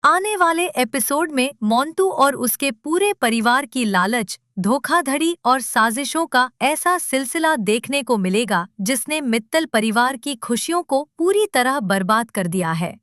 आने वाले एपिसोड में मोंटू और उसके पूरे परिवार की लालच, धोखाधड़ी और साजिशों का ऐसा सिलसिला देखने को मिलेगा जिसने मित्तल परिवार की खुशियों को पूरी तरह बर्बाद कर दिया है।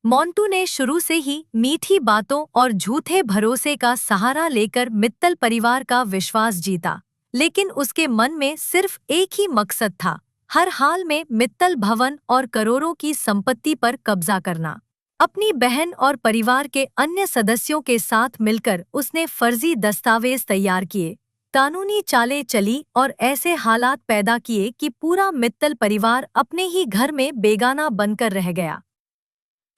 मोंटू ने शुरू से ही मीठी बातों और झूठे भरोसे का सहारा लेकर मित्तल परिवार का विश्वास जीता, लेकिन उसके मन में सिर्फ एक ही मकसद था, हर हाल में मित्तल भवन और करोड़ों की संपत्ति पर कब्जा करना। अपनी बहन और परिवार के अन्य सदस्यों के साथ मिलकर उसने फर्जी दस्तावेज तैयार किए, कानूनी चालें चली और ऐसे हालात पैदा किए कि पूरा मित्तल परिवार अपने ही घर में बेगाना बनकर रह गया।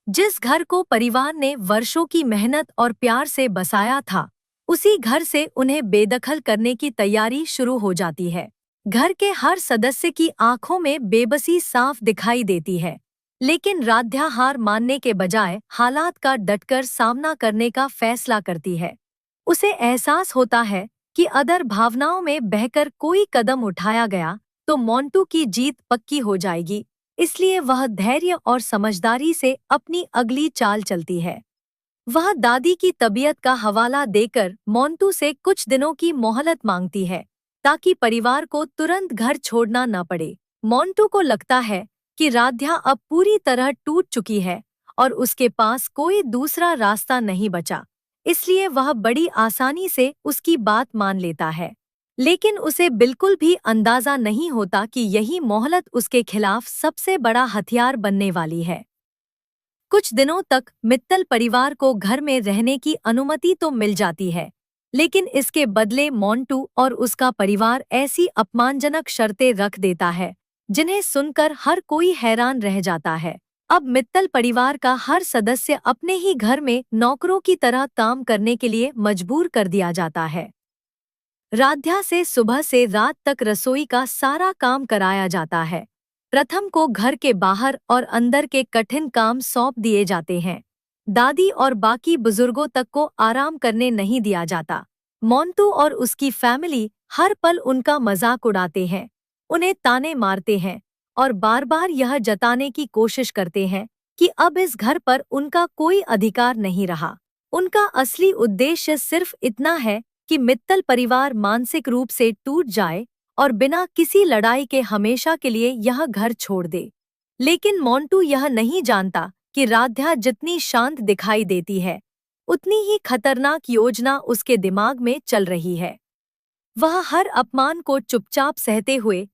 जिस घर को परिवार ने वर्षों की मेहनत और प्यार से बसाया था, उसी घर से उन्हें बेदखल करने की तैयारी शुरू हो जाती है। घर के हर सदस्य की आंखों में बेबसी साफ दिखाई देती है, लेकिन राध्या हार मानने के बजाय हालात का डटकर सामना करने का फैसला करती है। उसे एहसास होता है कि अगर भावनाओं में बहकर कोई कदम उठाया गया तो मोंटू की जीत पक्की हो जाएगी, इसलिए वह धैर्य और समझदारी से अपनी अगली चाल चलती है। वह दादी की तबीयत का हवाला देकर मोंटू से कुछ दिनों की मोहलत मांगती है, ताकि परिवार को तुरंत घर छोड़ना न पड़े। मोंटू को लगता है कि राध्या अब पूरी तरह टूट चुकी है और उसके पास कोई दूसरा रास्ता नहीं बचा, इसलिए वह बड़ी आसानी से उसकी बात मान लेता है। लेकिन उसे बिल्कुल भी अंदाजा नहीं होता कि यही मोहलत उसके खिलाफ सबसे बड़ा हथियार बनने वाली है। कुछ दिनों तक मित्तल परिवार को घर में रहने की अनुमति तो मिल जाती है, लेकिन इसके बदले मोंटू और उसका परिवार ऐसी अपमानजनक शर्तें रख देता है, जिन्हें सुनकर हर कोई हैरान रह जाता है। अब मित्तल परिवार का हर सदस्य अपने ही घर में नौकरों की तरह काम करने के लिए मजबूर कर दिया जाता है। राध्या से सुबह से रात तक रसोई का सारा काम कराया जाता है। प्रथम को घर के बाहर और अंदर के कठिन काम सौंप दिए जाते हैं। दादी और बाकी बुजुर्गों तक को आराम करने नहीं दिया जाता। मोंटू और उसकी फैमिली हर पल उनका मजाक उड़ाते हैं, उन्हें ताने मारते हैं और बार बार यह जताने की कोशिश करते हैं कि अब इस घर पर उनका कोई अधिकार नहीं रहा। उनका असली उद्देश्य सिर्फ इतना है कि मित्तल परिवार मानसिक रूप से टूट जाए और बिना किसी लड़ाई के हमेशा के लिए यह घर छोड़ दे। लेकिन मोंटू यह नहीं जानता कि राध्या जितनी शांत दिखाई देती है, उतनी ही खतरनाक योजना उसके दिमाग में चल रही है। वह हर अपमान को चुपचाप सहते हुए